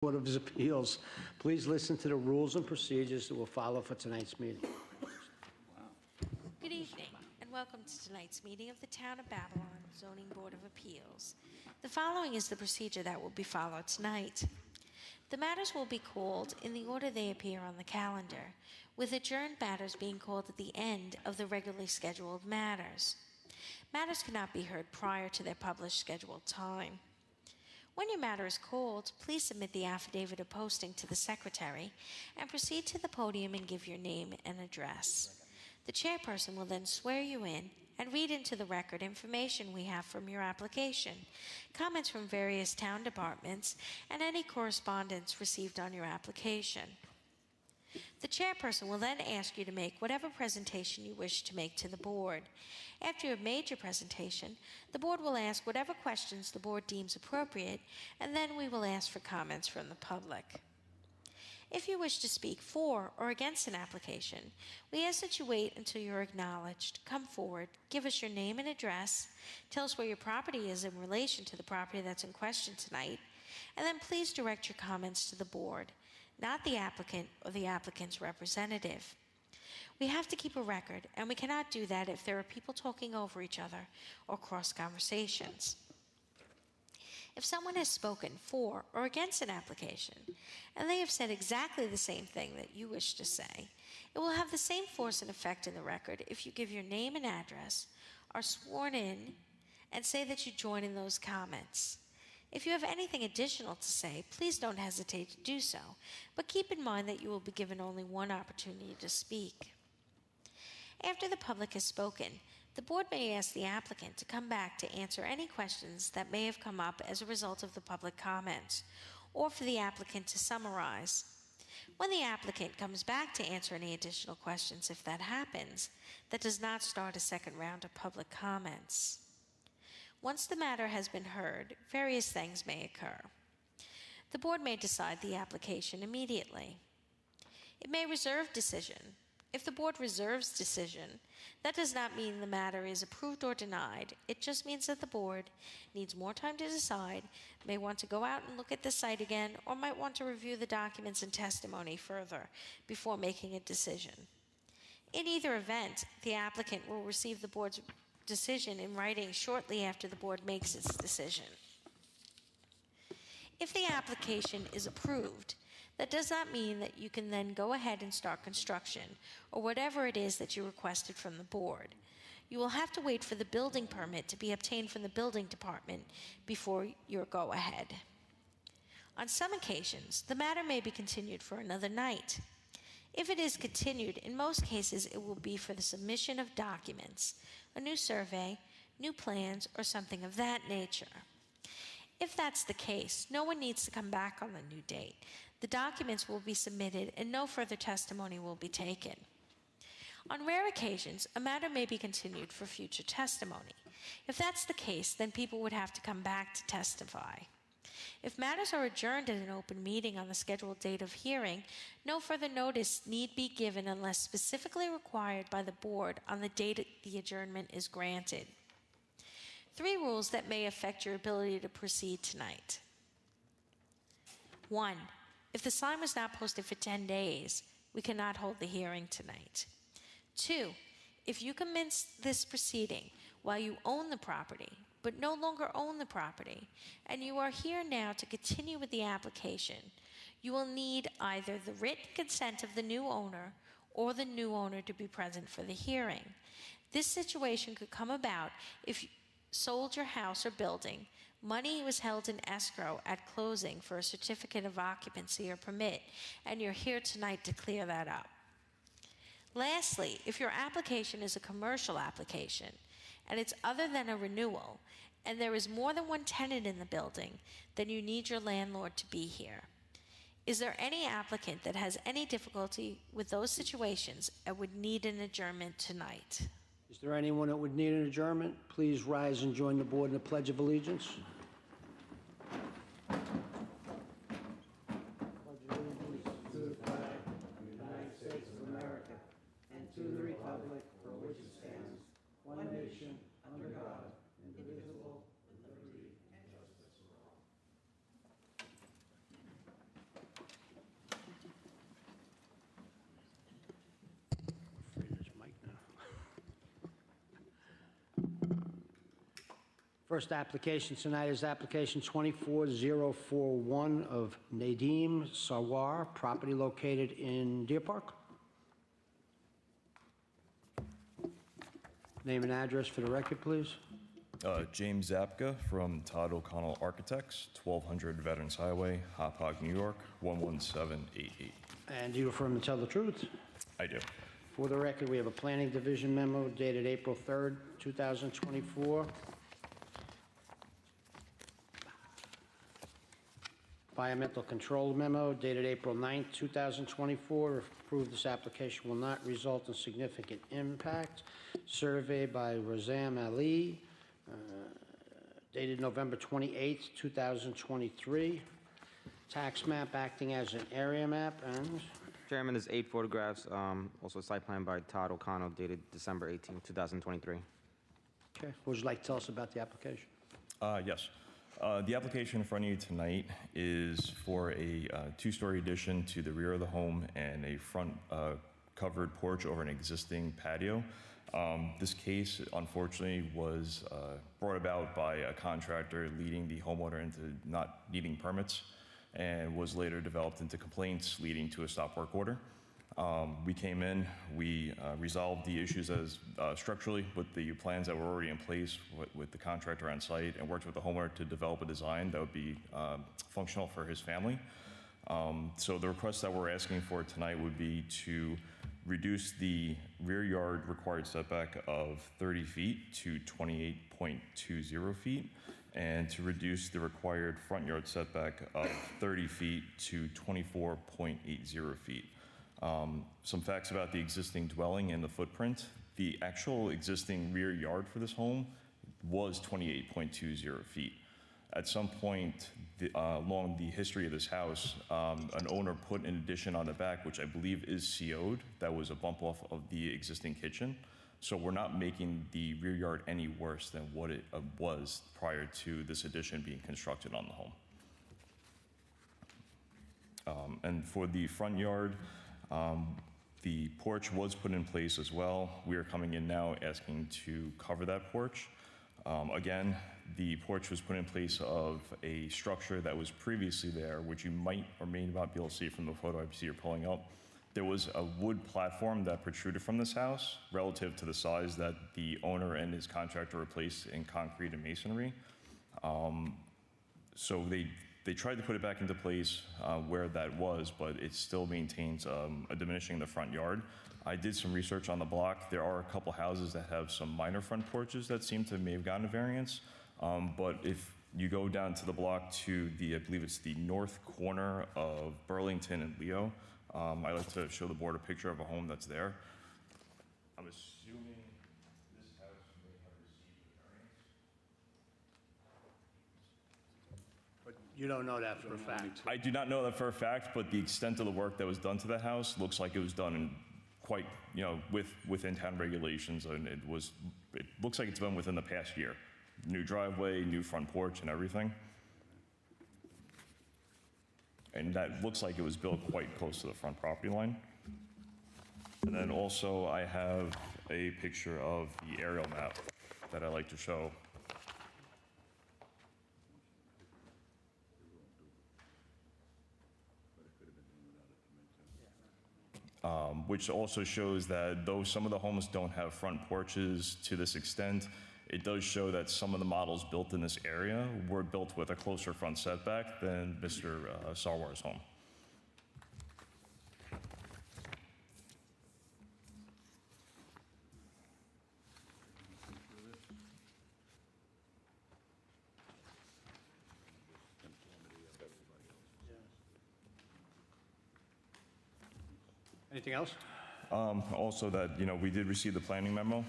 Board of Appeals. Please listen to the rules and procedures that will follow for tonight's meeting. Good evening, and welcome to tonight's meeting of the Town of Babylon Zoning Board of Appeals. The following is the procedure that will be followed tonight. The matters will be called in the order they appear on the calendar, with adjourned matters being called at the end of the regularly scheduled matters. Matters cannot be heard prior to their published scheduled time. When your matter is called, please submit the affidavit of posting to the secretary and proceed to the podium and give your name and address. The chairperson will then swear you in and read into the record information we have from your application, comments from various town departments, and any correspondence received on your application. The chairperson will then ask you to make whatever presentation you wish to make to the board. After you have made your presentation, the board will ask whatever questions the board deems appropriate, and then we will ask for comments from the public. If you wish to speak for or against an application, we ask that you wait until you're acknowledged. Come forward, give us your name and address, tell us where your property is in relation to the property that's in question tonight, and then please direct your comments to the board, not the applicant or the applicant's representative. We have to keep a record, and we cannot do that if there are people talking over each other or cross conversations. If someone has spoken for or against an application, and they have said exactly the same thing that you wish to say, it will have the same force and effect in the record if you give your name and address, are sworn in, and say that you join in those comments. If you have anything additional to say, please don't hesitate to do so, but keep in mind that you will be given only one opportunity to speak. After the public has spoken, the board may ask the applicant to come back to answer any questions that may have come up as a result of the public comments, or for the applicant to summarize. When the applicant comes back to answer any additional questions, if that happens, that does not start a second round of public comments. Once the matter has been heard, various things may occur. The board may decide the application immediately. It may reserve decision. If the board reserves decision, that does not mean the matter is approved or denied. It just means that the board needs more time to decide, may want to go out and look at the site again, or might want to review the documents and testimony further before making a decision. In either event, the applicant will receive the board's decision in writing shortly after the board makes its decision. If the application is approved, that does not mean that you can then go ahead and start construction or whatever it is that you requested from the board. You will have to wait for the building permit to be obtained from the building department before your go ahead. On some occasions, the matter may be continued for another night. If it is continued, in most cases it will be for the submission of documents, a new survey, new plans, or something of that nature. If that's the case, no one needs to come back on the new date. The documents will be submitted and no further testimony will be taken. On rare occasions, a matter may be continued for future testimony. If that's the case, then people would have to come back to testify. If matters are adjourned at an open meeting on the scheduled date of hearing, no further notice need be given unless specifically required by the board on the date the adjournment is granted. 3 rules that may affect your ability to proceed tonight. 1. If the sign was not posted for 10 days, we cannot hold the hearing tonight. 2. If you commence this proceeding while you own the property, but no longer own the property, and you are here now to continue with the application, you will need either the written consent of the new owner or the new owner to be present for the hearing. This situation could come about if you sold your house or building, money was held in escrow at closing for a certificate of occupancy or permit, and you're here tonight to clear that up. Lastly, if your application is a commercial application, and it's other than a renewal, and there is more than one tenant in the building, then you need your landlord to be here. Is there any applicant that has any difficulty with those situations and would need an adjournment tonight? Is there anyone that would need an adjournment? Please rise and join the board in the Pledge of Allegiance. Pledge allegiance to the flag of the United States of America and to the republic for which it stands, one nation, under God, indivisible, with liberty and justice for all. First application tonight is application 24041 of Nadeem Sarwar, property located in Deer Park. Name and address for the record, please. James Zapka from Todd O'Connell Architects, 1200 Veterans Highway, Hauppauge, New York, 11788. And do you affirm to tell the truth? I do. For the record, we have a planning division memo dated April 3rd, 2024. Environmental control memo dated April 9th, 2024. If approved, this application will not result in significant impact. Survey by Razam Ali, dated November 28th, 2023. Tax map acting as an area map, and Chairman, there's 8 photographs, also a site plan by Todd O'Connell dated December 18, 2023. okay, what would you like to tell us about the application? Yes. The application in front of you tonight is for a two-story addition to the rear of the home and a front covered porch over an existing patio. This case, unfortunately, was brought about by a contractor leading the homeowner into not needing permits, and was later developed into complaints leading to a stop work order. We came in, we resolved the issues as structurally with the plans that were already in place with the contractor on site, and worked with the homeowner to develop a design that would be functional for his family. So the request that we're asking for tonight would be to reduce the rear yard required setback of 30 feet to 28.20 feet, and to reduce the required front yard setback of 30 feet to 24.80 feet. Some facts about the existing dwelling and the footprint. The actual existing rear yard for this home was 28.20 feet. At some point along the history of this house, an owner put an addition on the back, which I believe is CO'd, that was a bump off of the existing kitchen. So we're not making the rear yard any worse than what it was prior to this addition being constructed on the home. And for the front yard, the porch was put in place as well. We are coming in now asking to cover that porch. Again, the porch was put in place of a structure that was previously there, which you might or may not be able to see from the photo I see you're pulling up. There was a wood platform that protruded from this house relative to the size that the owner and his contractor replaced in concrete and masonry. So they tried to put it back into place where that was, but it still maintains a diminishing the front yard. I did some research on the block. There are a couple houses that have some minor front porches that seem to may have gotten a variance. But if you go down to the block to the, I believe it's the north corner of Burlington and Leo, I like to show the board a picture of a home that's there. I'm assuming this house may have received a variance. But you don't know that for a fact. I do not know that for a fact, but the extent of the work that was done to that house looks like it was done in quite, within town regulations, and it looks like it's been within the past year. New driveway, new front porch, and everything. And that looks like it was built quite close to the front property line. And then also I have a picture of the aerial map that I like to show. Which also shows that though some of the homes don't have front porches to this extent, it does show that some of the models built in this area were built with a closer front setback than Mr. Sarwar's home. Anything else? Also that, we did receive the planning memo.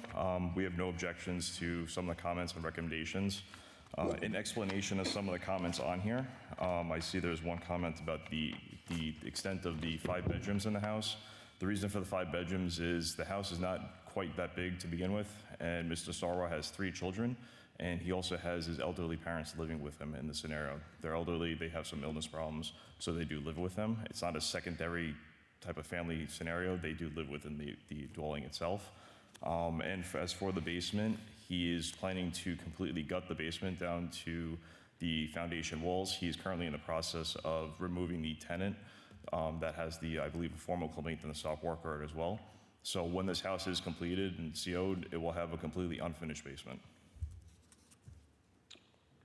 We have no objections to some of the comments and recommendations. In explanation of some of the comments on here, I see there's one comment about the extent of the 5 bedrooms in the house. The reason for the 5 bedrooms is the house is not quite that big to begin with, and Mr. Sarwar has 3 children, and he also has his elderly parents living with him in the scenario. They're elderly, they have some illness problems, so they do live with him. It's not a secondary type of family scenario. They do live within the dwelling itself. And as for the basement, He is planning to completely gut the basement down to the foundation walls. He is currently in the process of removing the tenant that has the, I believe, a formal complaint and the stop work order as well. So when this house is completed and CO'd, it will have a completely unfinished basement.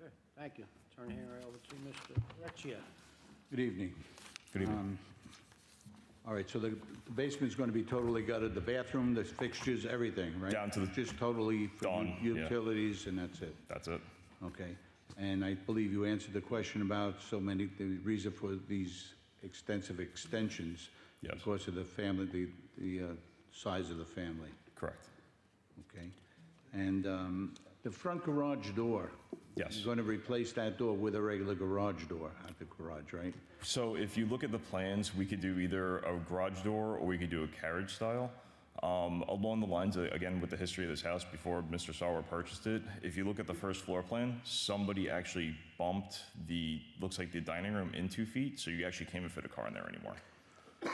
Okay, thank you. Turn the hearing over to Mr. Recchia. Good evening. Good evening. All right, so the basement's going to be totally gutted, the bathroom, the fixtures, everything, right? Down to the- Just totally for Done, yeah. utilities, and that's it? That's it. Okay. And I believe you answered the question about the reason for these extensive extensions. Yes. Because of the family, the size of the family, Correct. okay? And the front garage door? Yes. You're going to replace that door with a regular garage door at the garage, right? So if you look at the plans, we could do either a garage door or we could do a carriage style. Along the lines, again, with the history of this house before Mr. Sarwar purchased it, if you look at the first floor plan, somebody actually bumped looks like the dining room in 2 feet, so you actually can't even fit a car in there anymore. All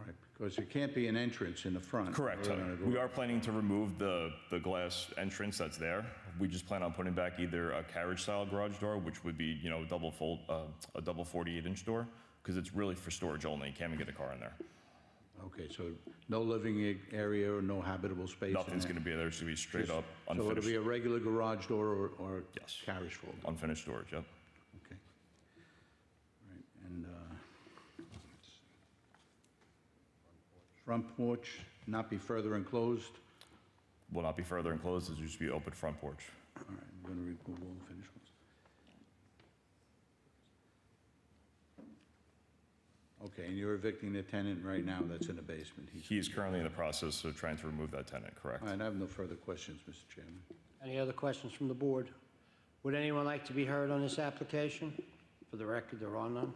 right, because there can't be an entrance in the front. Correct. Or in a We garage. are planning to remove the glass entrance that's there. We just plan on putting back either a carriage style garage door, which would be, a double 48-inch door, because it's really for storage only. You can't even get a car in there. Okay, so no living area or no habitable space? in Nothing's there? going to be there. It's going to be straight up So it'll unfinished, be a regular garage door or Yes. carriage fold? unfinished storage, yep. Okay. All right, and let's see. Front porch not be further enclosed? Will not be further enclosed. It'll just be open front porch. All right, I'm going to remove all the finished ones. Okay, and you're evicting the tenant right now that's in the basement? He is currently in the process of trying to remove that tenant, correct? All right, I have no further questions, Mr. Chairman. Any other questions from the board? Would anyone like to be heard on this application? For the record, there are none.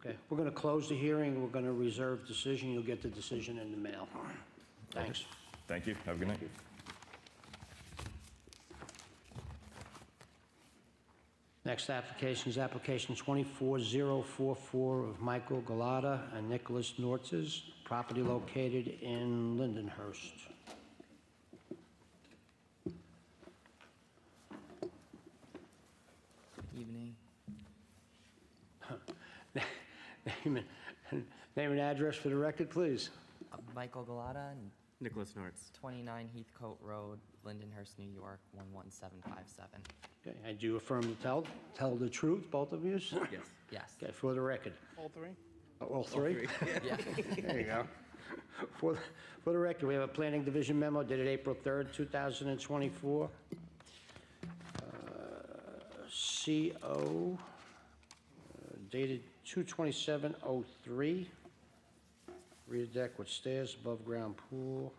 Okay, we're going to close the hearing. We're going to reserve decision. You'll get the decision in the mail. Thanks. Thank you. Have a good night. Next application is application 24044 of Michael Galata and Nicholas Nortzes, property located in Lindenhurst. Evening. Name and address for the record, please. Michael Galata, Nicholas Nortz. 29 Heathcote Road, Lindenhurst, New York, 11757. Okay, and do you affirm to tell the truth, both of you? Yes. Yes. Okay, for the record. All three? All three? Yeah. There you go. For the record, we have a Planning Division memo dated April 3rd, 2024. CO dated 2/27/03. Rear deck with stairs, above-ground pool,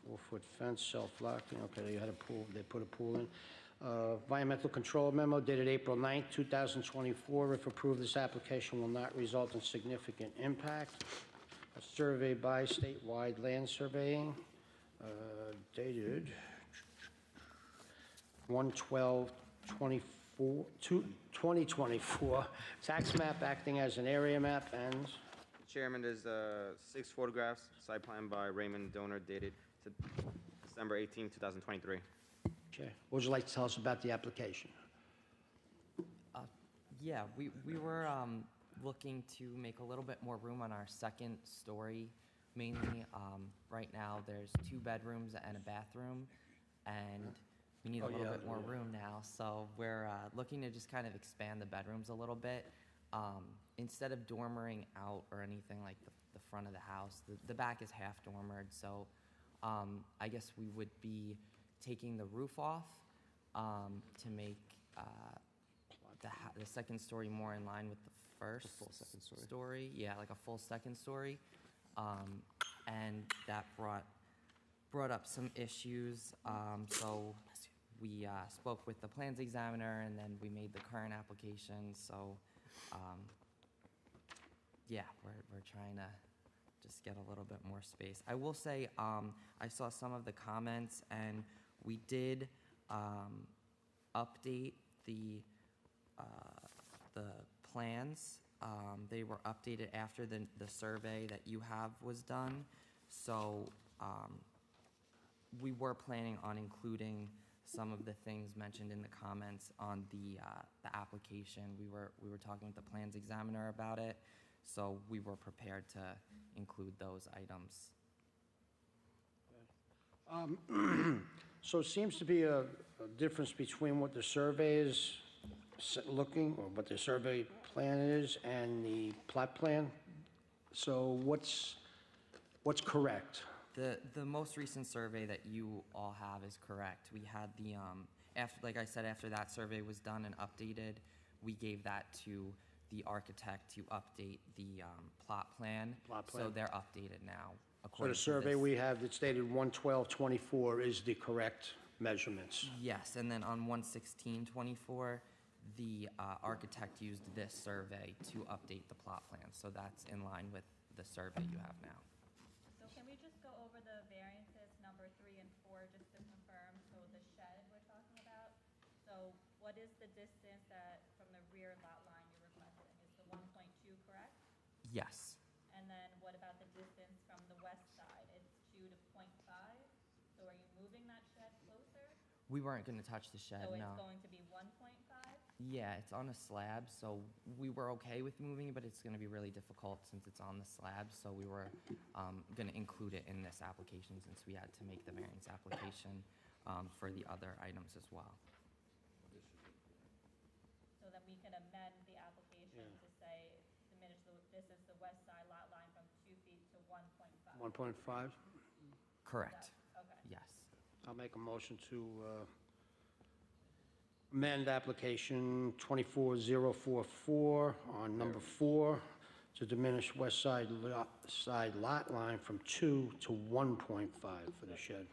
4-foot fence, self-locking. Okay, they had a pool, they put a pool in. Environmental control memo dated April 9th, 2024. If approved, this application will not result in significant impact. A survey by Statewide Land Surveying, dated 1/12/2024. Tax map acting as an area map and Chairman, there's 6 photographs, site plan by Raymond Donor dated to December 18, 2023. okay. What would you like to tell us about the application? Yeah, we were looking to make a little bit more room on our second story. Mainly, right now, there's 2 bedrooms and a bathroom, and we need a little bit more room now. So we're looking to just kind of expand the bedrooms a little bit. Instead of dormering out or anything like the front of the house, the back is half dormered. So I guess we would be taking the roof off to make the second story more in line with the first full second story. Yeah, like a full second story. And that brought up some issues. So we spoke with the plans examiner, and then we made the current application. So yeah, we're trying to just get a little bit more space. I will say, I saw some of the comments, and we did update the plans. They were updated after the survey that you have was done. So we were planning on including some of the things mentioned in the comments on the application. We were talking with the plans examiner about it, so we were prepared to include those items. So it seems to be a difference between what the survey is looking, or what the survey plan is, and the plot plan. So what's correct? The most recent survey that you all have is correct. We had the, like I said, after that survey was done and updated, we gave that to the architect to update the plot plan. Plot So plan. they're updated now. So according the to survey this. we have that's dated 1/12/24 is the correct measurements? Yes, and then on 1/16/24, the architect used this survey to update the plot plan. So that's in line with the survey you have now. So can we just go over the variances, number 3 and 4, just to confirm? So the shed we're talking about, so what is the distance from the rear lot line you're requesting? Is the 1.2 correct? Yes. And then what about the distance from the west side? It's 2 to 0.5? So are you moving that shed closer? We weren't going to touch the shed, So no. it's going to be 1.5? Yeah, it's on a slab, so we were okay with moving it, but it's going to be really difficult since it's on the slab. So we were going to include it in this application since we had to make the variance application for the other items as well. So that we can amend the application to say, this is the west side lot line from 2 feet to 1.5? 1.5? Correct. Okay. Yes. I'll make a motion to amend application 24044 on number 4 to diminish west side lot line from 2 to 1.5 for the shed.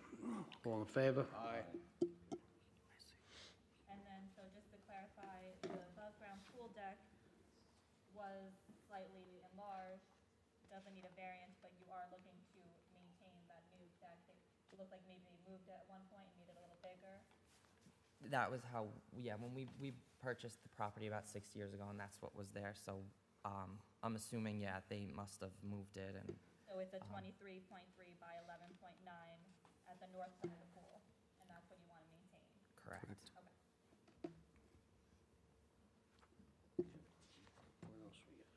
All in favor? Aye. And then, so just to clarify, the above-ground pool deck was slightly enlarged, doesn't need a variance, but you are looking to maintain that new deck. It looked like maybe they moved it at one point and made it a little bigger. That was how, yeah, when we purchased the property about 6 years ago, and that's what was there. So I'm assuming, yeah, they must have moved it. And So it's a 23.3 by 11.9 at the north side of the pool, and that's what you want to maintain. correct. Okay. What else we got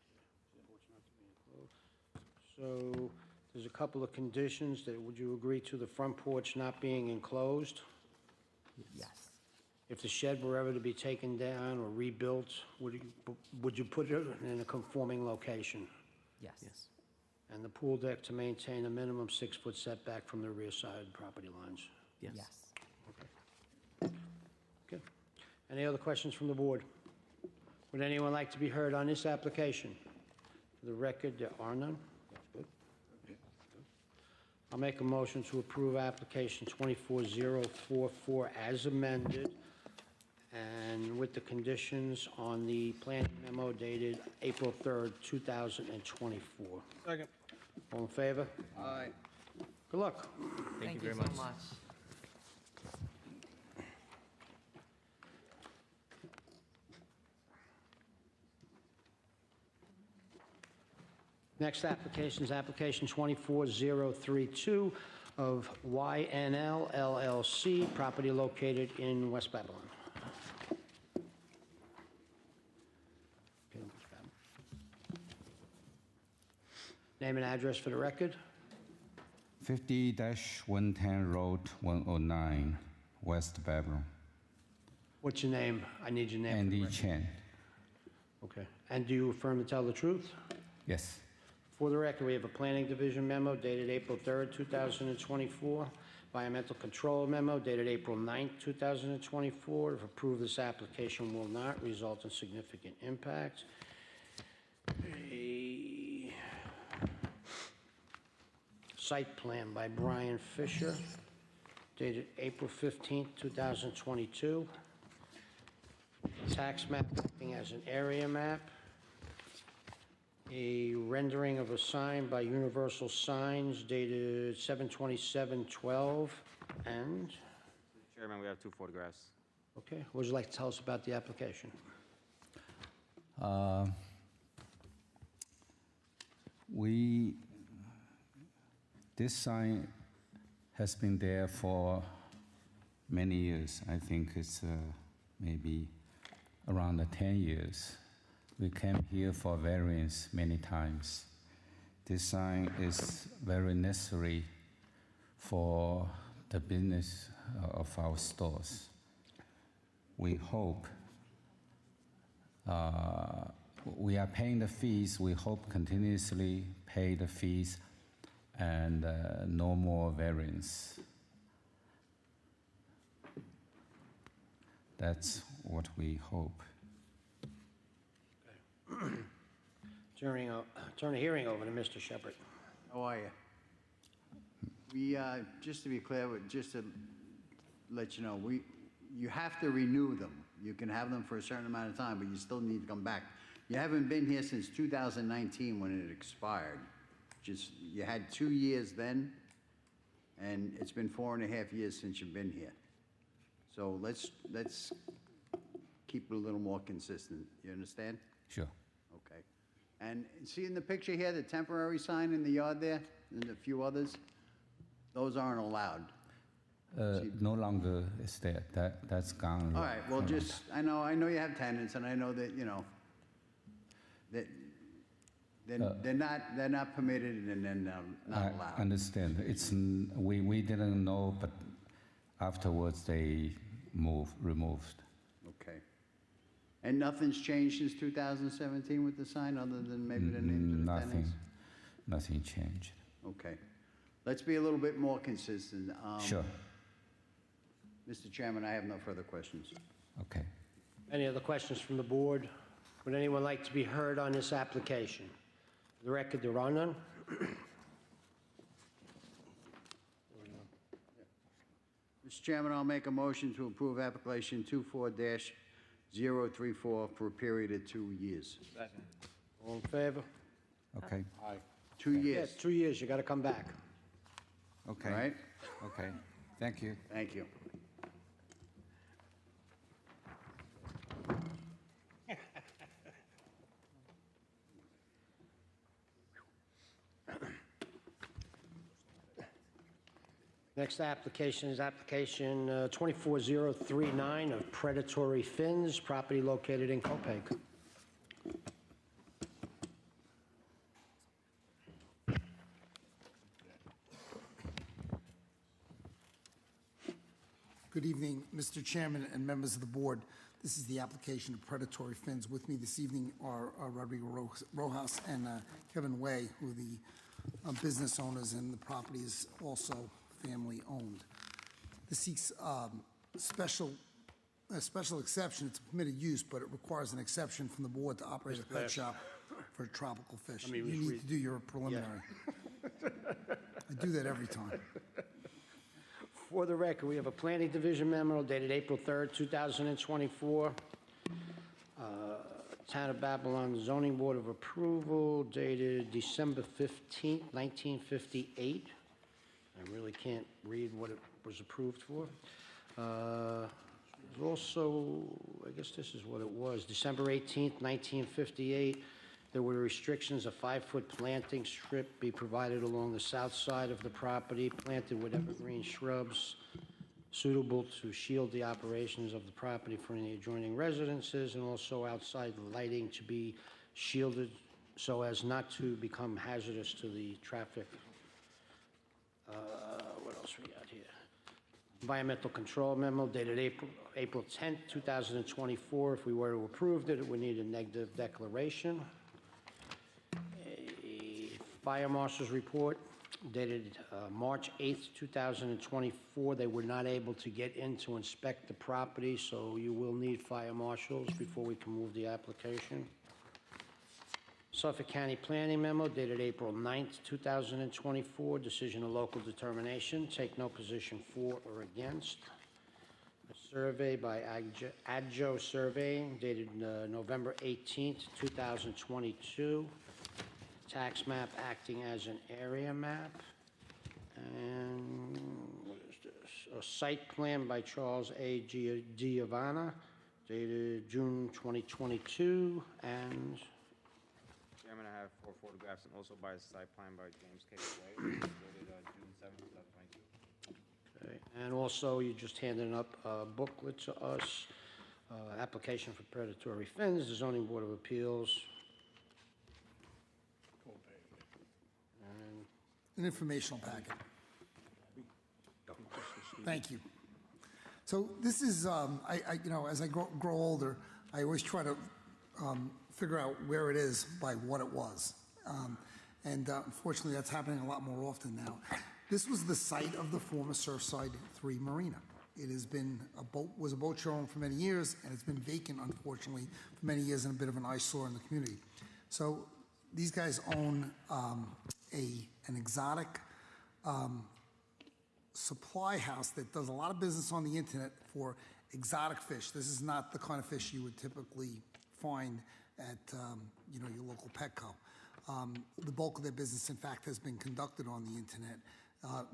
here? What's not to be enclosed? So there's a couple of conditions that, would you agree to the front porch not being enclosed? Yes. If the shed were ever to be taken down or rebuilt, would you put it in a conforming location? Yes. And the pool deck to maintain a minimum 6-foot setback from the rear side property lines? Yes. Okay. Any other questions from the board? Would anyone like to be heard on this application? For the record, there are none. Good. I'll make a motion to approve application 24044 as amended, and with the conditions on the planning memo dated April 3rd, 2024. Second. All in favor? Aye. Good luck. Thank you very so much. much. Next application is application 24032 of YNL LLC, property located in West Babylon. Okay, West Babylon. Name and address for the record. 50-110 Road 109, West Babylon. What's your name? I need your name. for the Andy record. Chen. Okay. And do you affirm to tell the truth? Yes. For the record, we have a Planning Division memo dated April 3rd, 2024, Environmental Control memo dated April 9th, 2024. If approved, this application will not result in significant impact. A site plan by Brian Fisher dated April 15th, 2022. Tax map acting as an area map. A rendering of a sign by Universal Signs dated 7/27/12, and, Chairman, we have 2 photographs. okay, what would you like to tell us about the application? This sign has been there for many years. I think it's maybe around 10 years. We came here for variance many times. This sign is very necessary for the business of our stores. We hope we are paying the fees. We hope continuously pay the fees and no more variance. That's what we hope. Turn the hearing over to Mr. Shepherd. How are you? We, just to be clear, just to let you know, you have to renew them. You can have them for a certain amount of time, but you still need to come back. You haven't been here since 2019 when it expired. You had 2 years then, and it's been 4.5 years since you've been here. So let's keep it a little more consistent. You understand? Sure. Okay. And see in the picture here, the temporary sign in the yard there, and a few others, those aren't allowed. No longer is there. That's gone. All right, well, just, I know you have tenants, and I know that, you know, that they're not permitted and then not I allowed. understand. We didn't know, but afterwards they removed. Okay. And nothing's changed since 2017 with the sign, other than maybe the names of the tenants? Nothing changed. Okay. Let's be a little bit more consistent. Sure. Mr. Chairman, I have no further questions. Okay. Any other questions from the board? Would anyone like to be heard on this application? For the record, there are none. Mr. Chairman, I'll make a motion to approve application 24-034 for a period of 2 years. All in favor? Okay. 2 Yeah, years, 2 years, you got to come back. Okay. all right? Okay. Thank you. Thank you. Next application is application 24039 of Predatory Fins, property located in Copeg. Good evening, Mr. Chairman and members of the board. This is the application of Predatory Fins. With me this evening are Rodrigo Rojas and Kevin Way, who are the business owners, and the property is also family-owned. This seeks a special exception. It's a permitted use, but it requires an exception from the board to operate a pet shop for tropical fish. You need to do your preliminary. I do that every time. For the record, we have a Planning Division memo dated April 3rd, 2024. Town of Babylon Zoning Board of Approval dated December 15th, 1958. I really can't read what it was approved for. Also, I guess this is what it was, December 18th, 1958. There were restrictions, a 5-foot planting strip be provided along the south side of the property, planted with evergreen shrubs suitable to shield the operations of the property from any adjoining residences, and also outside lighting to be shielded so as not to become hazardous to the traffic. What else we got here? Environmental control memo dated April 10th, 2024. If we were to approve it, it would need a negative declaration. A fire marshal's report dated March 8th, 2024. They were not able to get in to inspect the property, so you will need fire marshals before we can move the application. Suffolk County Planning Memo dated April 9th, 2024. Decision of local determination. Take no position for or against. A survey by Adjo Surveying dated November 18th, 2022. Tax map acting as an area map. And what is this? A site plan by Charles A. Giovanna dated June 2022. And Chairman, I have 4 photographs and also by a site plan by James K. Way, dated June 7th, 2022. Okay, and also, you just handed up a booklet to us, application for predatory fins, the zoning board of appeals. And An informational packet. Thank you. So this is, you know, as I grow older, I always try to figure out where it is by what it was. Unfortunately, that's happening a lot more often now. This was the site of the former Surfside 3 Marina. It has been was a boat showroom for many years, and it's been vacant, unfortunately, for many years, and a bit of an eyesore in the community. So these guys own an exotic supply house that does a lot of business on the internet for exotic fish. This is not the kind of fish you would typically find at you know, your local Petco. The bulk of their business, in fact, has been conducted on the internet.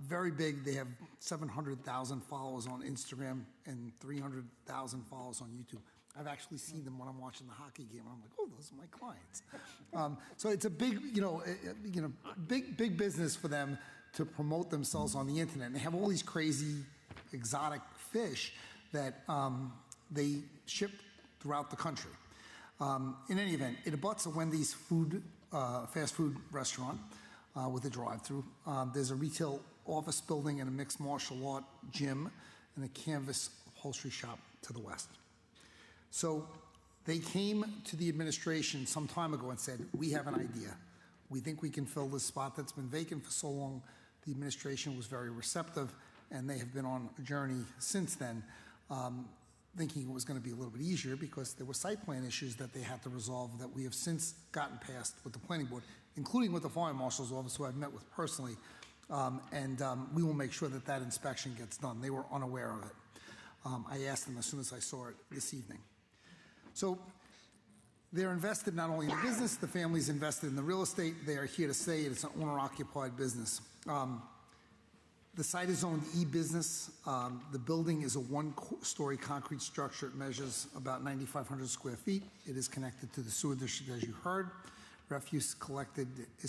Very big. They have 700,000 followers on Instagram and 300,000 followers on YouTube. I've actually seen them when I'm watching the hockey game, and I'm like, oh, those are my clients. So it's a big, big business for them to promote themselves on the internet. And they have all these crazy exotic fish that they ship throughout the country. In any event, it abuts a Wendy's fast food restaurant with a drive-through. There's a retail office building and a mixed martial art gym and a canvas upholstery shop to the west. So they came to the administration some time ago and said, we have an idea. We think we can fill this spot that's been vacant for so long. The administration was very receptive, and they have been on a journey since then, thinking it was going to be a little bit easier because there were site plan issues that they had to resolve that we have since gotten past with the planning board, including with the fire marshal's office, who I've met with personally, and we will make sure that that inspection gets done. They were unaware of it. I asked them as soon as I saw it this evening. So they're invested not only in the business, the family's invested in the real estate. They are here to stay. It's an owner-occupied business. The site is zoned E-business. The building is a one-story concrete structure. It measures about 9,500 square feet. It is connected to the sewer district, as you heard. Refuse is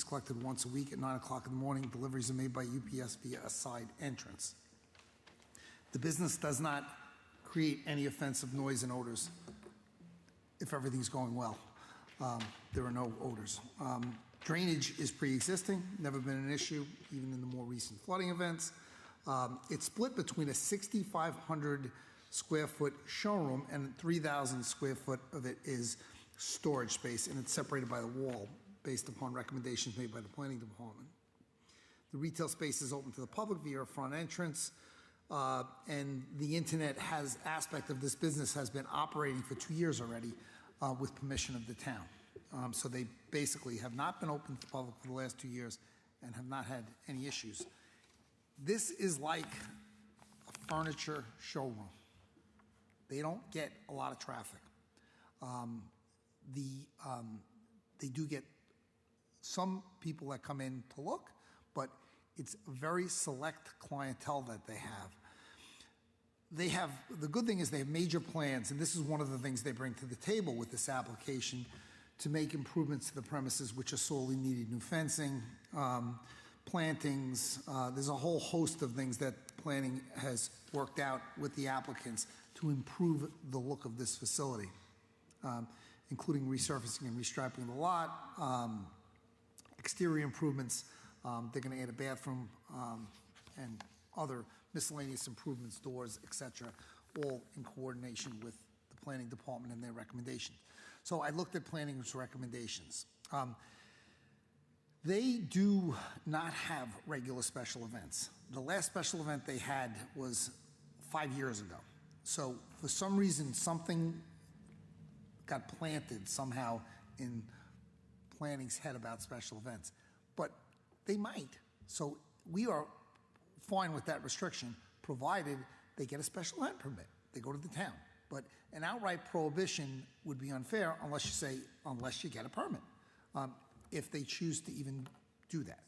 collected once a week at 9 o'clock in the morning. Deliveries are made by UPS via a side entrance. The business does not create any offensive noise and odors if everything's going well. There are no odors. Drainage is pre-existing, never been an issue, even in the more recent flooding events. It's split between a 6,500 square foot showroom and 3,000 square foot of it is storage space, and it's separated by the wall based upon recommendations made by the planning department. The retail space is open to the public via a front entrance, and the internet aspect of this business has been operating for 2 years already with permission of the town. So they basically have not been open to the public for the last 2 years and have not had any issues. This is like a furniture showroom. They don't get a lot of traffic. They do get some people that come in to look, but it's a very select clientele that they have. The good thing is they have major plans, and this is one of the things they bring to the table with this application, to make improvements to the premises which are sorely needed. New fencing, plantings, there's a whole host of things that planning has worked out with the applicants to improve the look of this facility, including resurfacing and restriping the lot, exterior improvements. They're going to add a bathroom and other miscellaneous improvements, doors, et cetera, all in coordination with the planning department and their recommendations. So I looked at planning's recommendations. They do not have regular special events. The last special event they had was 5 years ago. So for some reason, something got planted somehow in planning's head about special events. But they might. So we are fine with that restriction, provided they get a special event permit. They go to the town. But an outright prohibition would be unfair unless you get a permit, if they choose to even do that.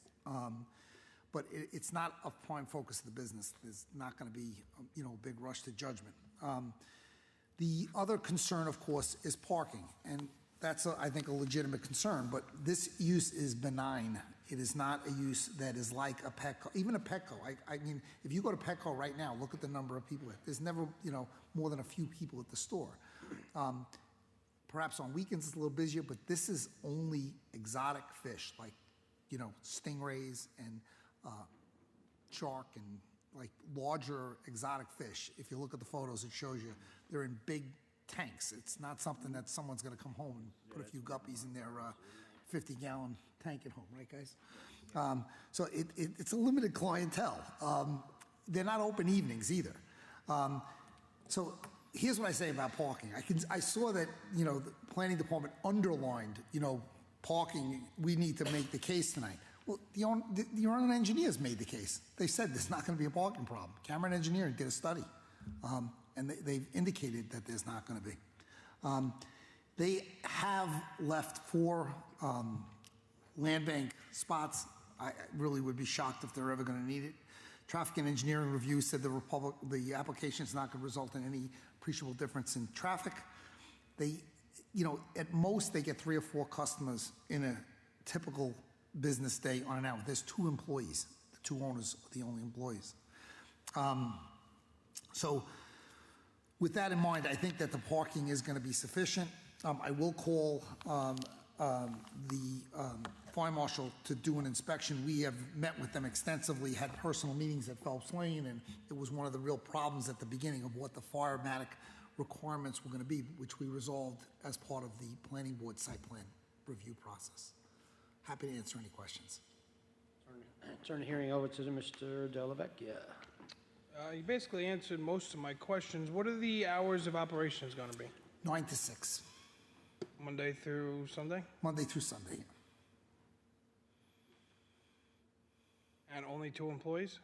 But it's not a prime focus of the business. There's not going to be, a big rush to judgment. The other concern, of course, is parking, and that's, I think, a legitimate concern. But this use is benign It is not a use that is like a Petco, even a Petco. I mean, if you go to Petco right now, look at the number of people. There's never, more than a few people at the store. Perhaps on weekends it's a little busier, but this is only exotic fish, like, stingrays and shark and like larger exotic fish. If you look at the photos, it shows you they're in big tanks. It's not something that someone's gonna come home and put a few guppies in their 50-gallon tank at home, right, guys? So it's a limited clientele. They're not open evenings either. So here's what I say about parking. I saw that, the planning department underlined, parking, we need to make the case tonight. Well, your own engineers made the case. They said there's not going to be a parking problem. Cameron Engineering did a study, and they've indicated that there's not going to be. They have left 4 land bank spots. I really would be shocked if they're ever going to need it. Traffic and Engineering Review said the application is not going to result in any appreciable difference in traffic. They, at most they get 3 or 4 customers in a typical business day on an hour. There's 2 employees. The 2 owners are the only employees. So with that in mind, I think that the parking is going to be sufficient. I will call the fire marshal to do an inspection. We have met with them extensively, had personal meetings at Phelps Lane, and it was one of the real problems at the beginning of what the firematic requirements were going to be, which we resolved as part of the planning board site plan review process. Happy to answer any questions. Turn the hearing over to Mr. Dellavecchia. You basically answered most of my questions. What are the hours of operations going to be? 9 to 6. Monday through Sunday? Monday through Sunday. And only 2 employees?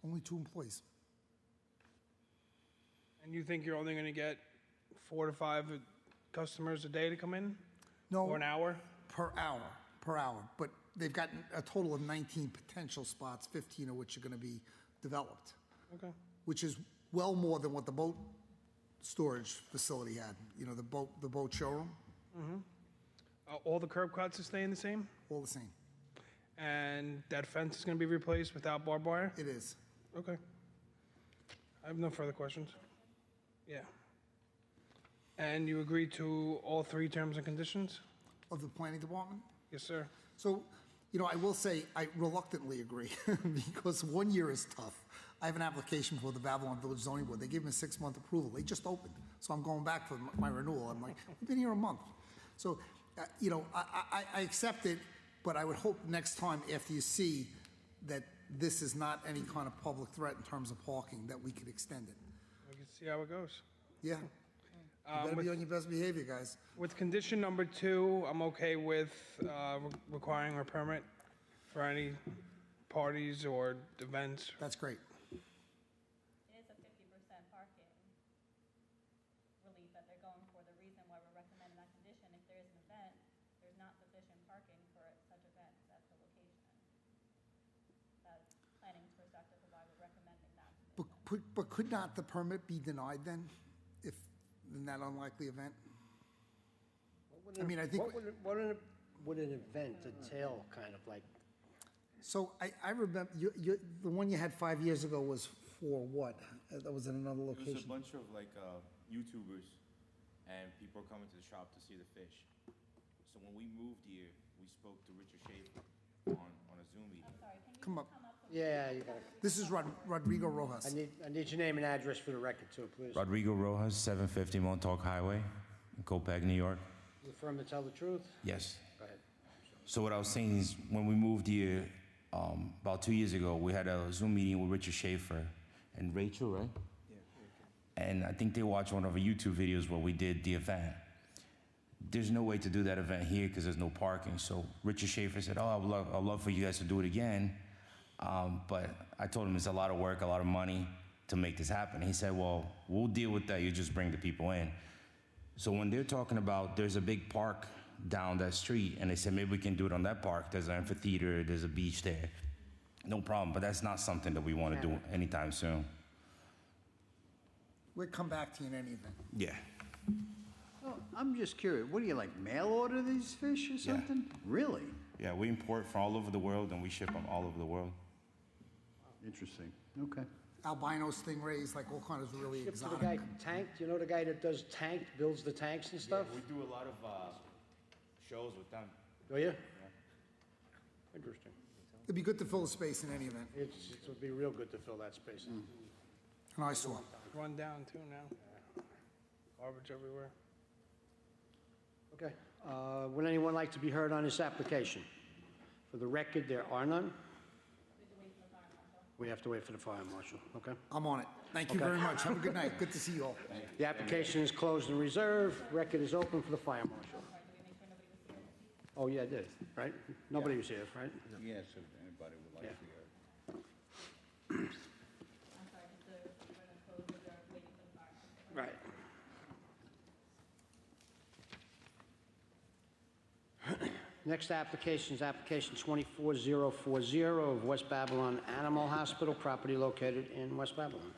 Only 2 employees. And you think you're only going to get 4 to 5 customers a day to come in? No. Or an hour? Per hour. But they've got a total of 19 potential spots, 15 of which are going to be developed. Okay. Which is well more than what the boat storage facility had, the boat showroom. Mm-hmm. All the curb cuts are staying the same? All the same. And that fence is going to be replaced without barbed wire? It is. Okay. I have no further questions. Yeah. And you agree to all 3 terms and conditions? Of the planning department? Yes, sir. So, I will say I reluctantly agree because 1 year is tough. I have an application for the Babylon Village Zoning Board. They gave me a 6-month approval. They just opened. So I'm going back for my renewal. I'm like, we've been here a month. So, I accept it, but I would hope next time after you see that this is not any kind of public threat in terms of parking, that we could extend it. We can see how it goes. Yeah. You better be on your best behavior, guys. With condition number 2, I'm okay with requiring a permit for any parties or events. That's great. It is a 50% parking relief that they're going for. The reason why we're recommending that condition, if there is an event, there's not sufficient parking for such events at the location. That's planning's perspective of why we're recommending that condition. But could not the permit be denied then, if in that unlikely event? I mean, I think. What would an event entail, kind of like? So I remember the one you had 5 years ago was for what? That was in another It location. was a bunch of YouTubers, and people are coming to the shop to see the fish. So when we moved here, we spoke to Richard Schaefer on a Zoom meeting. Sorry, can you Come up. Yeah, you got it. This is Rodrigo Rojas. I need your name and address for the record, too, please. Rodrigo Rojas, 750 Montauk Highway, in Copac, New York. You affirm to tell the truth? Yes. Go ahead. So what I was saying is, when we moved here about 2 years ago, we had a Zoom meeting with Richard Schaefer and Rachel, right? Yeah. And I think they watched one of our YouTube videos where we did the event. There's no way to do that event here because there's no parking. So Richard Schaefer said, oh, I'd love for you guys to do it again. But I told him it's a lot of work, a lot of money to make this happen. He said, well, we'll deal with that. You just bring the people in. So when they're talking about there's a big park down that street, and they said maybe we can do it on that park. There's an amphitheater, there's a beach there. No problem, but that's not something that we want to do anytime soon. We'll come back to you in any event. Yeah. Oh, I'm just curious, what do you, mail order these fish or something? Really? Yeah, we import from all over the world and we ship them all over the world. Interesting, okay. Albino stingrays, like all kinds of really Ship to the exotic. guy Tanked, you know the guy that does Tanked, builds the tanks and stuff? We do a lot of shows with them. Do you? Interesting. It'd be good to fill the space in any event, It would be real good to fill that space in. an eyesore. Run down too now. Garbage everywhere. Okay. Would anyone like to be heard on this application? For the record, there are none. We have to wait for the fire marshal, okay? I'm on it. Thank you Okay. very much. Have a good night. Good to see you all. The application is closed and reserved. Record is open for the fire marshal. Oh, yeah, I did, right? Nobody was here, right? Yes, if anybody would like Yeah. to hear. I'm sorry, just we're gonna close, but they're waiting for the fire marshal. Right. Next application is application 24040 of West Babylon Animal Hospital, property located in West Babylon.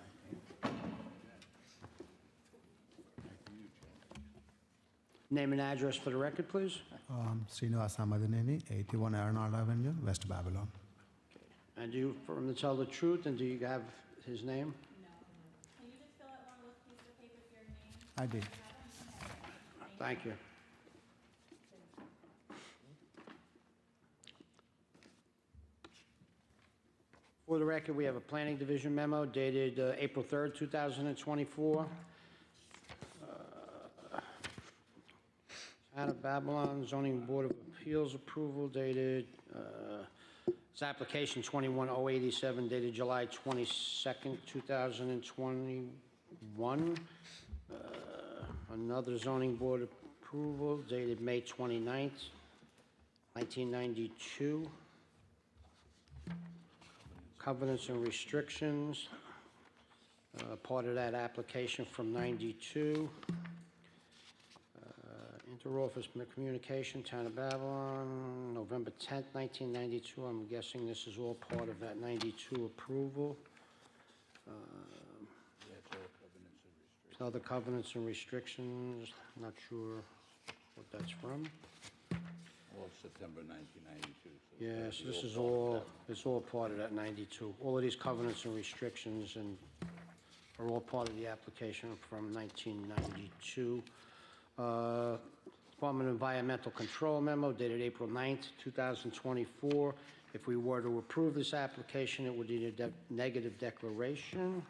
Name and address for the record, please. Srinivas Amadineni, 81 Arnold Avenue, West Babylon. And do you affirm to tell the truth, and do you have his name? Can you just fill out one of those pieces of paper with your name? I did. Thank you. For the record, we have a Planning Division memo dated April 3rd, 2024. Town of Babylon Zoning Board of Appeals approval dated, it's application 21087 dated July 22nd, 2021. Another zoning board approval dated May 29th, 1992. Covenants and restrictions, part of that application from 92. Interoffice communication, Town of Babylon, November 10th, 1992. I'm guessing this is all part of that 92 approval. Other covenants and restrictions, not sure what that's from. Well, September 1992. so Yeah, so this is all part of all, that. it's all part of that 92. All of these covenants and restrictions are all part of the application from 1992. Department of Environmental Control memo dated April 9th, 2024. If we were to approve this application, it would need a negative declaration.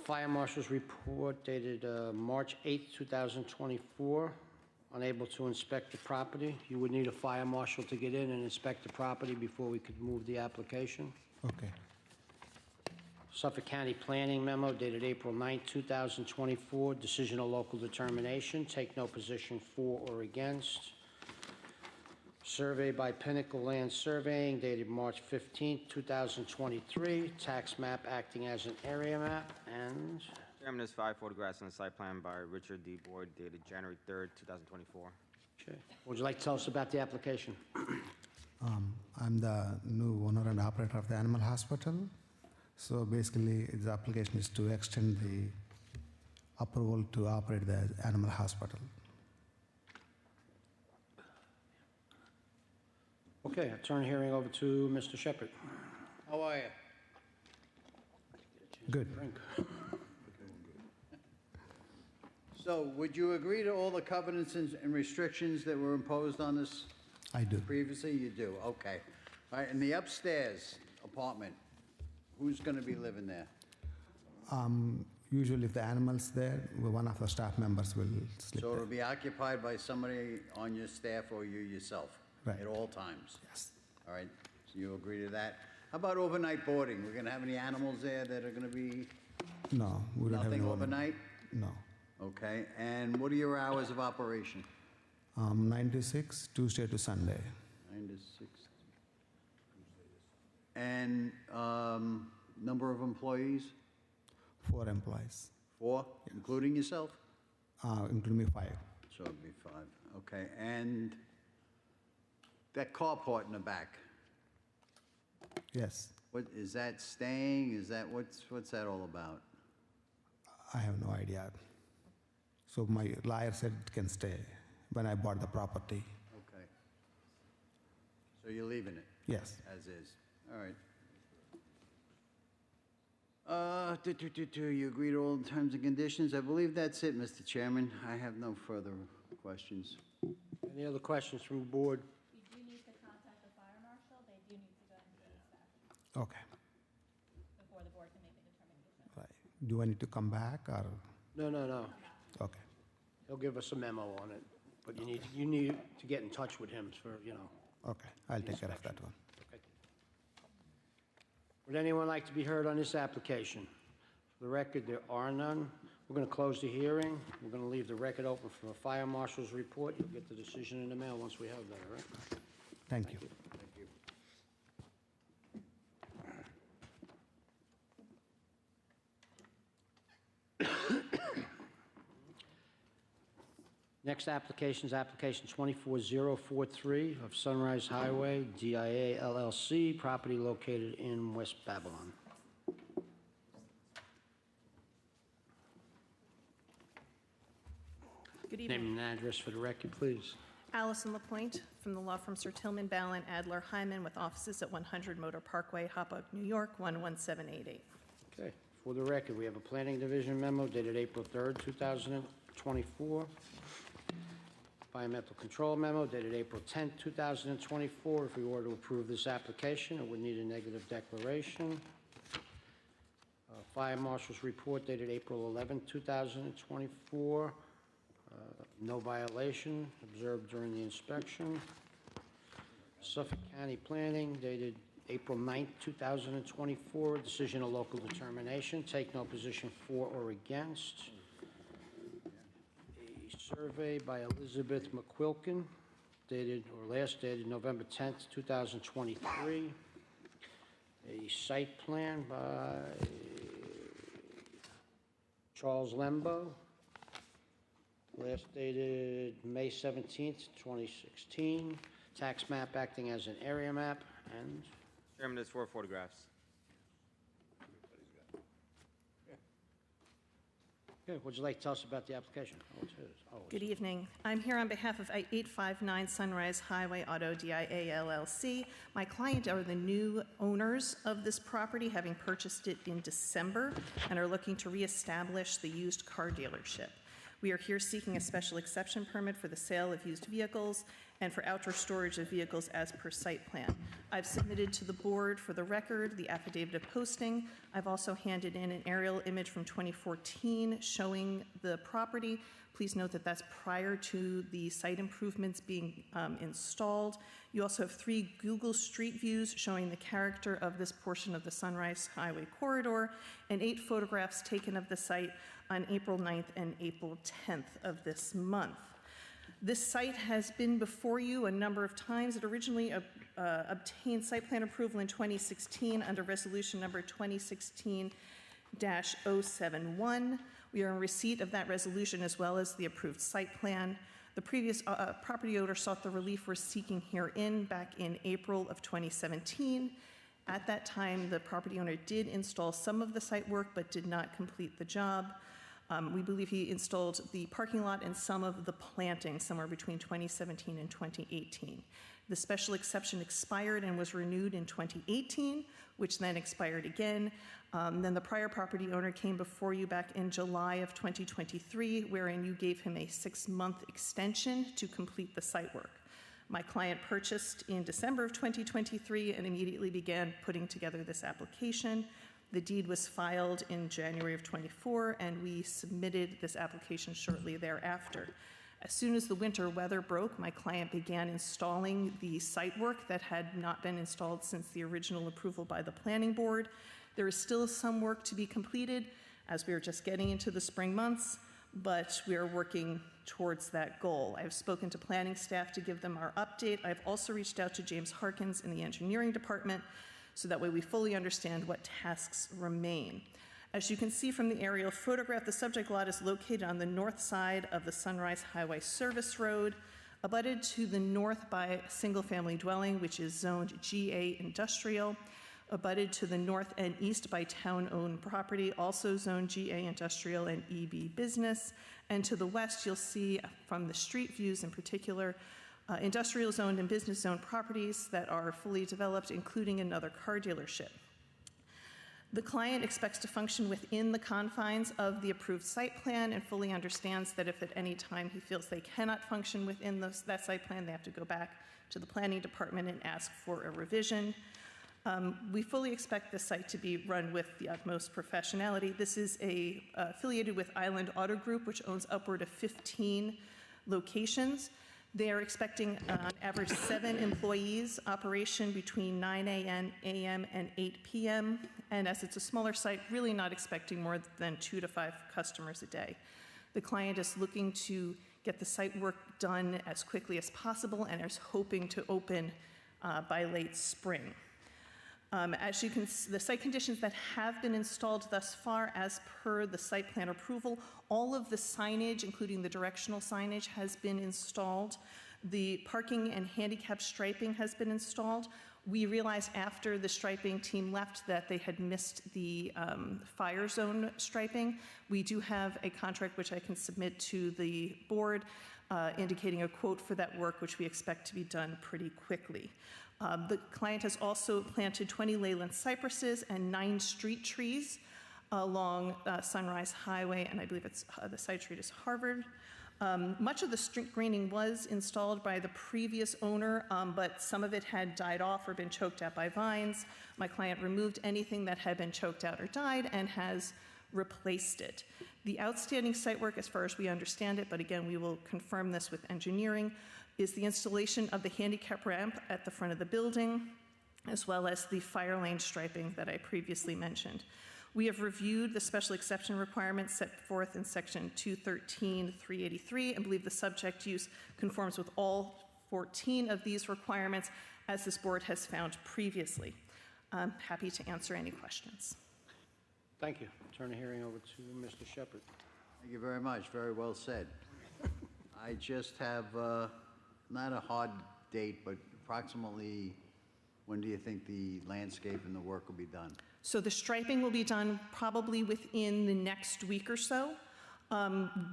Fire Marshal's report dated March 8th, 2024. Unable to inspect the property. You would need a fire marshal to get in and inspect the property before we could move the application. Okay. Suffolk County Planning memo dated April 9, 2024, decision of local determination, take no position for or against. Survey by Pinnacle Land Surveying dated March 15, 2023, tax map acting as an area map, and Chairman, there's 5 photographs on the site plan by Richard D. Boyd dated January 3rd, 2024. okay. What would you like to tell us about the application? I'm the new owner and operator of the animal hospital. So basically, the application is to extend the approval to operate the animal hospital. Okay, I turn the hearing over to Mr. Shepherd. How are you? Good. So would you agree to all the covenants and restrictions that were imposed on this I do. previously? You do, okay. All right, and the upstairs apartment, who's gonna be living there? Usually, if the animal's there, one of the staff members will sleep So there. it'll be occupied by somebody on your staff or you yourself? Right. At all times? Yes. All right, so you agree to that? How about overnight boarding? We're gonna have any animals there that are gonna be, No, we don't have nothing any overnight? No. Okay, and what are your hours of operation? 9 to 6, Tuesday to Sunday. 9 to 6. And number of employees? 4 employees, 4, including yourself? including me 5. So it'd be 5, okay. And that carport in the back, Yes, what, is that staying? Is that, what's that all about? I have no idea. So my lawyer said it can stay when I bought the property. Okay. So you're leaving it Yes. as is? All right. You agree to all the terms and conditions? I believe that's it, Mr. Chairman. I have no further questions. Any other questions from the board? You do need to contact the fire marshal. They do need to go into the inspection Okay. before the board can make a determination. Right. Do I need to come back or? No. Okay. He'll give us a memo on it, but you need to get in touch with him for, Okay. I'll take care of that one. Okay. Would anyone like to be heard on this application? For the record, there are none. We're going to close the hearing. We're going to leave the record open for a fire marshal's report. You'll get the decision in the mail once we have that, all right? Thank you. Next application is application 24043 of Sunrise Highway, DIA LLC, property located in West Babylon. Good evening. Name and address for the record, please. Allison LaPointe from the law firm Sir Tillman, Ballin, Adler, Hyman, with offices at 100 Motor Parkway, Hopwood, New York, 11788. Okay, for the record, we have a planning division memo dated April 3rd, 2024. Environmental control memo dated April 10th, 2024. If we were to approve this application, it would need a negative declaration. Fire marshal's report dated April 11th, 2024. No violation observed during the inspection. Suffolk County Planning dated April 9th, 2024. Decision of local determination. Take no position for or against. A survey by Elizabeth McQuilkin dated, or last dated, November 10th, 2023. A site plan by Charles Lembo, last dated May 17th, 2016. Tax map acting as an area map, and Chairman, there's 4 photographs. okay, would you like to tell us about the application? Oh, it's his. Oh, Good evening. I'm here on behalf of 859 Sunrise Highway Auto DIA LLC. My client are the new owners of this property, having purchased it in December, and are looking to reestablish the used car dealership. We are here seeking a special exception permit for the sale of used vehicles and for outdoor storage of vehicles as per site plan. I've submitted to the board for the record the affidavit of posting. I've also handed in an aerial image from 2014 showing the property. Please note that that's prior to the site improvements being installed. You also have 3 Google Street Views showing the character of this portion of the Sunrise Highway corridor, and 8 photographs taken of the site on April 9th and April 10th of this month. This site has been before you a number of times. It originally obtained site plan approval in 2016 under resolution number 2016-071. We are in receipt of that resolution as well as the approved site plan. The previous property owner sought the relief we're seeking herein back in April of 2017. At that time, the property owner did install some of the site work but did not complete the job. We believe he installed the parking lot and some of the planting somewhere between 2017 and 2018. The special exception expired and was renewed in 2018, which then expired again. Then the prior property owner came before you back in July of 2023, wherein you gave him a 6-month extension to complete the site work. My client purchased in December of 2023 and immediately began putting together this application. The deed was filed in January of 24, and we submitted this application shortly thereafter. As soon as the winter weather broke, my client began installing the site work that had not been installed since the original approval by the planning board. There is still some work to be completed as we are just getting into the spring months, but we are working towards that goal. I have spoken to planning staff to give them our update. I've also reached out to James Harkins in the engineering department, so that way we fully understand what tasks remain. As you can see from the aerial photograph, the subject lot is located on the north side of the Sunrise Highway Service Road, abutted to the north by a single-family dwelling, which is zoned GA Industrial, abutted to the north and east by town-owned property, also zoned GA Industrial and EB Business, and to the west you'll see from the street views in particular, industrial zoned and business zoned properties that are fully developed, including another car dealership. The client expects to function within the confines of the approved site plan and fully understands that if at any time he feels they cannot function within that site plan, they have to go back to the planning department and ask for a revision. We fully expect this site to be run with the utmost professionality. This is affiliated with Island Auto Group, which owns upward of 15 locations. They are expecting on average 7 employees, operation between 9 a.m. and 8 p.m. And as it's a smaller site, really not expecting more than 2 to 5 customers a day. The client is looking to get the site work done as quickly as possible and is hoping to open by late spring. As you can see, the site conditions that have been installed thus far as per the site plan approval, all of the signage, including the directional signage, has been installed. The parking and handicap striping has been installed. We realized after the striping team left that they had missed the fire zone striping. We do have a contract which I can submit to the board indicating a quote for that work, which we expect to be done pretty quickly. The client has also planted 20 Leyland cypresses and 9 street trees along Sunrise Highway, and I believe it's the side street is Harvard. Much of the street greening was installed by the previous owner, but some of it had died off or been choked out by vines. My client removed anything that had been choked out or died and has replaced it. The outstanding site work, as far as we understand it, but again, we will confirm this with engineering, is the installation of the handicap ramp at the front of the building, as well as the fire lane striping that I previously mentioned. We have reviewed the special exception requirements set forth in section 213-383 and believe the subject use conforms with all 14 of these requirements, as this board has found previously. I'm happy to answer any questions. Thank you. Turn the hearing over to Mr. Shepherd. Thank you very much. Very well said. I just have not a hard date, but approximately when do you think the landscape and the work will be done? So the striping will be done probably within the next week or so.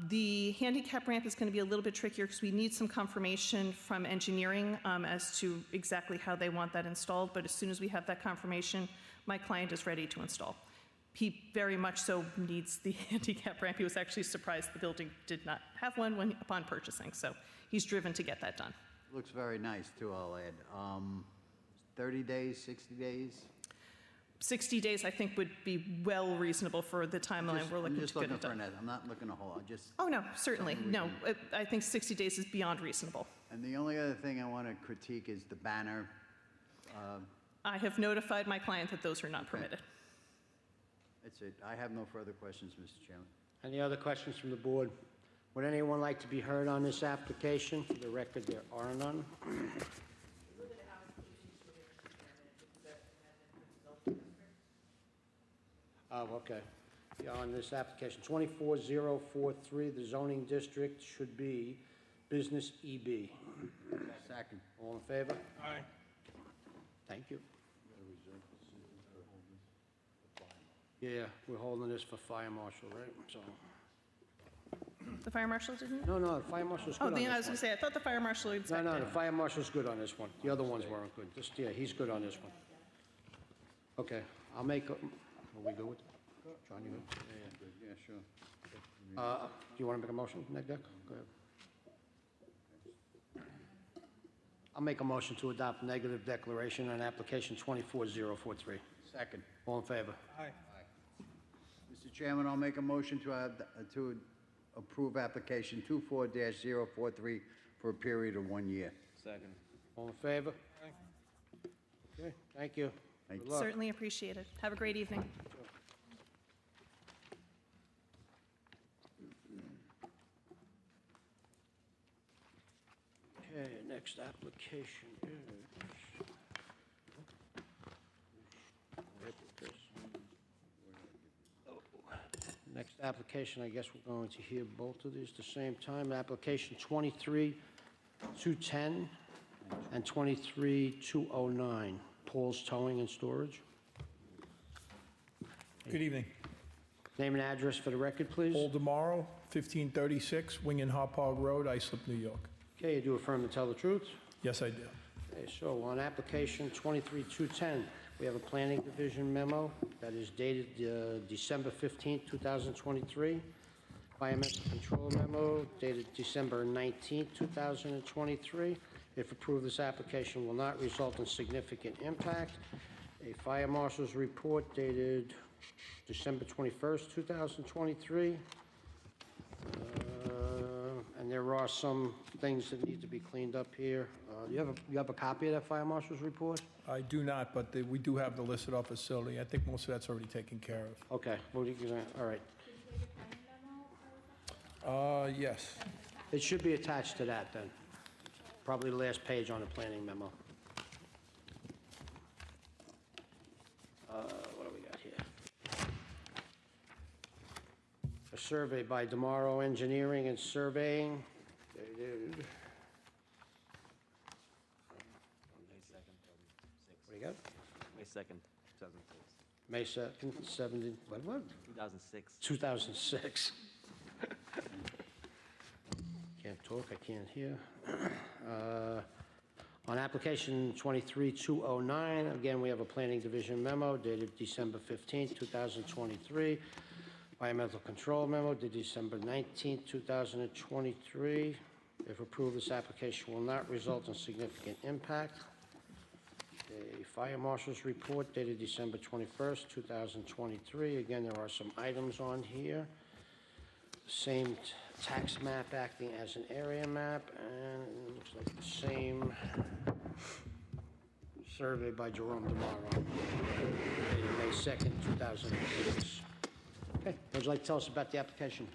The handicap ramp is going to be a little bit trickier because we need some confirmation from engineering as to exactly how they want that installed. But as soon as we have that confirmation, my client is ready to install. He very much so needs the handicap ramp. He was actually surprised the building did not have one upon purchasing. So he's driven to get that done. Looks very nice too, I'll add. 30 days, 60 days? 60 days, I think, would be well reasonable for the timeline we're looking to get it done. I'm just looking for an, I'm not looking to hold, Oh, no, certainly. No, I think 60 days is beyond reasonable. And the only other thing I want to critique is the banner. I have notified my client that those are not permitted. That's it. I have no further questions, Mr. Chairman. Any other questions from the board? Would anyone like to be heard on this application? For the record, there are none. Oh, okay. Yeah, on this application, 24043, the zoning district should be Business EB. Second. All in favor? Aye. Thank you. Yeah, we're holding this for fire marshal, right? So. The fire marshal didn't? No, the fire marshal's good on this I was going to say, I thought the fire marshal one. inspected. No, the fire marshal's good on this one. The other ones weren't good. Just, yeah, he's good on this one. Okay, I'll make, are we good with it? John, you good? Yeah, sure. Do you want to make a motion, Ned Deck? Go ahead. I'll make a motion to adopt negative declaration on application 24043. Second. All in favor? Aye. Mr. Chairman, I'll make a motion to approve application 24-043 for a period of 1 year. Second. All in favor? Aye. Okay, thank you. Thank Good luck. Certainly appreciate it. Have a great evening. Okay, next application is... Next application, I guess we're going to hear both of these at the same time. Application 23-210 and 23-209, Paul's Towing and Storage. Good evening. Name and address for the record, please. Paul DeMauro, 1536 Wing and Hop Hog Road, Islip, New York. Okay, you do affirm to tell the truth? Yes, I do. Okay, so on application 23-210, we have a planning division memo that is dated December 15, 2023. Environmental control memo dated December 19, 2023. If approved, this application will not result in significant impact. A fire marshal's report dated December 21st, 2023. And there are some things that need to be cleaned up here. You have a copy of that fire marshal's report? I do not, but we do have the listed off facility. I think most of that's already taken care of. Okay, well, all right. Yes. It should be attached to that then. Probably the last page on the planning memo. What do we got here? A survey by Demaro Engineering and Surveying. Dated. What do you got? May 2nd, 2006. May 2nd, 70, what? 2006. 2006. Can't talk, I can't hear. On application 23-209, again, we have a planning division memo dated December 15, 2023. Environmental control memo dated December 19, 2023. If approved, this application will not result in significant impact. A fire marshal's report dated December 21st, 2023. Again, there are some items on here. Same tax map acting as an area map, and it looks like the same survey by Jerome Demaro, dated May 2nd, 2006. Okay, would you like to tell us about the application?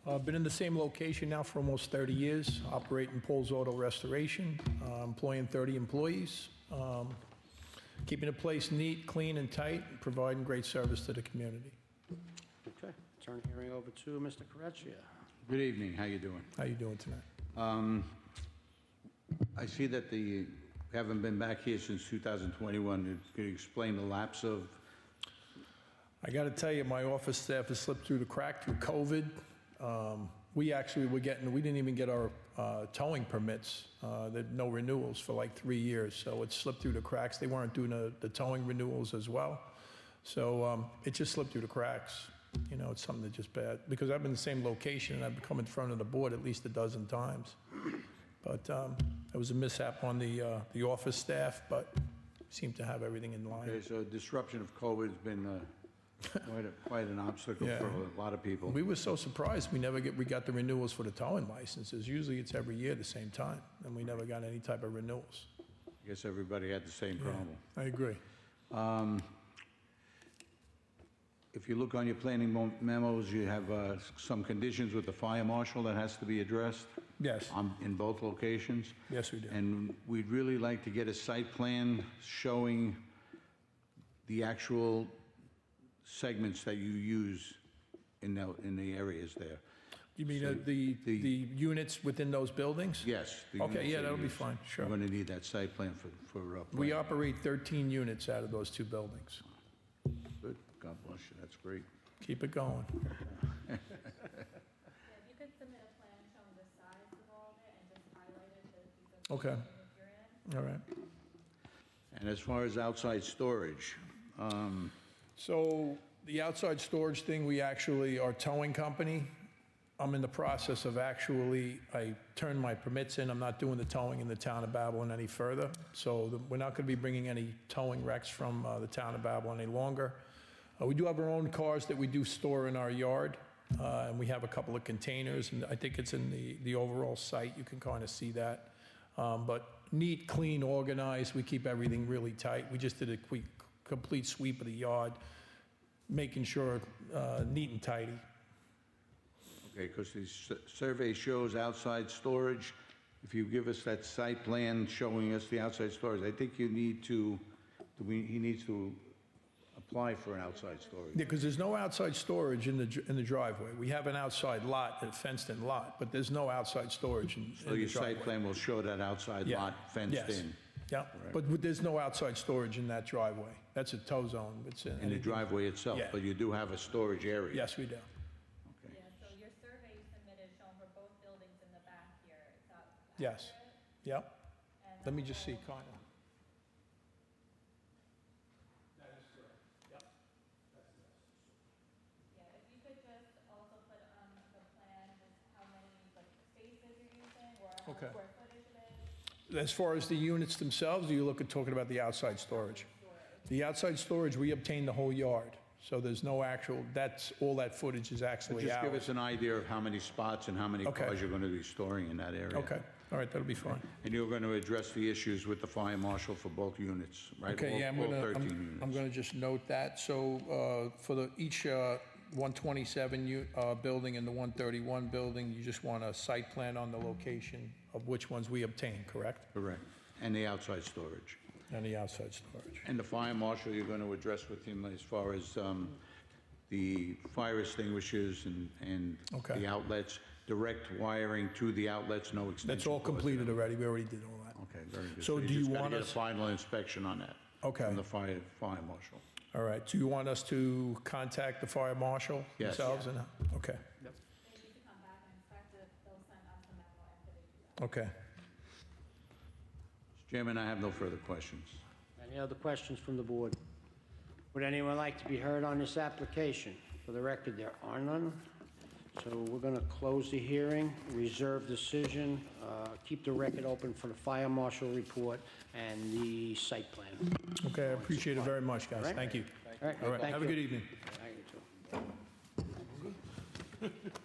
I've been in the same location now for almost 30 years, operating Poles Auto Restoration, employing 30 employees, keeping the place neat, clean, and tight, providing great service to the community. Okay, turn the hearing over to Mr. Correcchia. Good evening, how you doing? How you doing tonight? I see that you haven't been back here since 2021. Could you explain the lapse of? I got to tell you, my office staff has slipped through the crack through COVID. We actually we didn't even get our towing permits, no renewals for like 3 years. So it slipped through the cracks. They weren't doing the towing renewals as well. So it just slipped through the cracks. You know, it's something that's just bad. Because I've been in the same location and I've come in front of the board at least a dozen times. But it was a mishap on the office staff, but seemed to have everything in line. Okay, so disruption of COVID has been quite an obstacle Yeah. for a lot of people. We were so surprised we got the renewals for the towing licenses. Usually it's every year at the same time, and we never got any type of renewals. I guess everybody had the same problem. I agree. If you look on your planning memos, you have some conditions with the fire marshal that has to be addressed. Yes. In both locations. Yes, we do. And we'd really like to get a site plan showing the actual segments that you use in the areas there. You mean the units within those buildings? Yes. the Okay, units yeah, that that'll you be use. fine, sure. We're going to need that site plan for We planning. operate 13 units out of those 2 buildings. Good, God bless you, that's great. Keep it going. Yeah, if you could submit a plan showing the size of all of it and just highlight it to the people Okay. you're in. All right. And as far as outside storage, So the outside storage thing, we actually, our towing company, I'm in the process of I turned my permits in. I'm not doing the towing in the town of Babylon any further. So we're not going to be bringing any towing wrecks from the town of Babylon any longer. We do have our own cars that we do store in our yard. And we have a couple of containers, and I think it's in the overall site. You can kind of see that. But neat, clean, organized. We keep everything really tight. We just did a complete sweep of the yard, making sure neat and tidy. okay, because the survey shows outside storage. If you give us that site plan showing us the outside storage, I think he needs to apply for an outside storage. Yeah, because there's no outside storage in the driveway. We have an outside lot, a fenced-in lot, but there's no outside storage in So the your driveway. site plan will show that outside Yeah. lot fenced Yes. in? Yeah, Right. but there's no outside storage in that driveway. That's a tow zone. It's In the driveway itself, Yeah. but you do have a storage area? Yes, we do. Yeah, so your survey you submitted showing for both buildings in the back here, it's Yes. Yep. Let me just see, Carla. Yeah, if you could just also put on the plan just how many like spaces you're using or how much Okay. square footage it is. As far as the units themselves, or you look at talking about the outside storage? The outside storage, we obtain the whole yard, so there's no actual, all that footage is But actually just give ours. us an idea of how many spots and how many Okay. cars you're going to be storing in that area. Okay, all right, that'll be fine. And you're going to address the issues with the fire marshal for both units, right? Okay, yeah, All 13 units. I'm gonna just note that. So for each 127 building and the 131 building, you just want a site plan on the location of which ones we obtain, correct? Correct. And the outside storage. And the outside storage. And the fire marshal, you're going to address with him as far as the fire extinguishers and Okay. the outlets, direct wiring to the outlets, no extension. That's all cords. completed already, we already did all that. Okay, very good. So do you just gotta want get a us- final inspection on that? Okay. From the fire marshal. All right, do you want us to contact the fire marshal Yes. themselves? Okay, They need to come back and inspect it, they'll send us a memo after they do that. okay. Mr. Chairman, I have no further questions. Any other questions from the board? Would anyone like to be heard on this application? For the record, there are none. So we're going to close the hearing, reserve decision, keep the record open for the fire marshal report and the site plan. Okay, I appreciate it very much, guys, All right. thank you. All right, All right, thank have a you. good evening. Thank you, too.